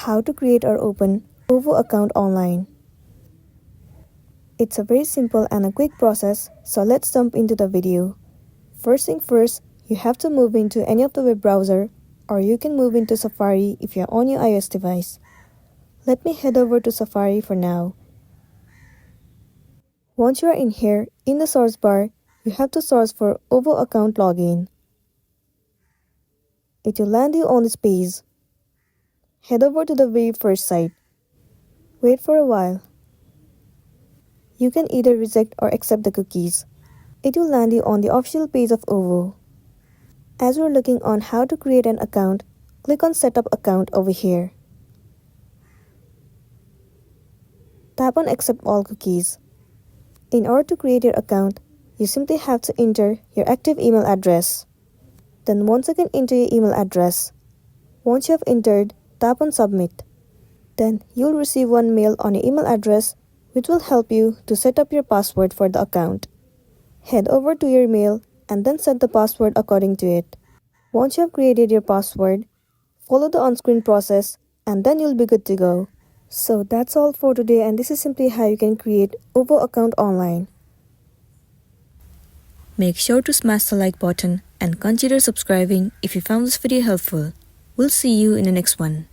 How to create or open OVO account online. It's a very simple and a quick process, so let's jump into the video. First thing first, you have to move into any of the web browser, or you can move into Safari if you're on your iOS device. Let me head over to Safari for now. Once you are in here, in the source bar, you have to search for OVO account login. It will land you on this page. Head over to the very first site. Wait for a while. You can either reject or accept the cookies. It will land you on the official page of OVO. As we're looking on how to create an account, click on Setup Account over here. Tap on Accept All Cookies. In order to create your account, you simply have to enter your active email address. Then once again enter your email address. Once you have entered, tap on Submit. Then you'll receive one mail on your email address which will help you to set up your password for the account. Head over to your mail and then set the password according to it. Once you have created your password, follow the on-screen process and then you'll be good to go. So that's all for today, and this is simply how you can create OVO account online. Make sure to smash the like button and consider subscribing if you found this video helpful. We'll see you in the next one.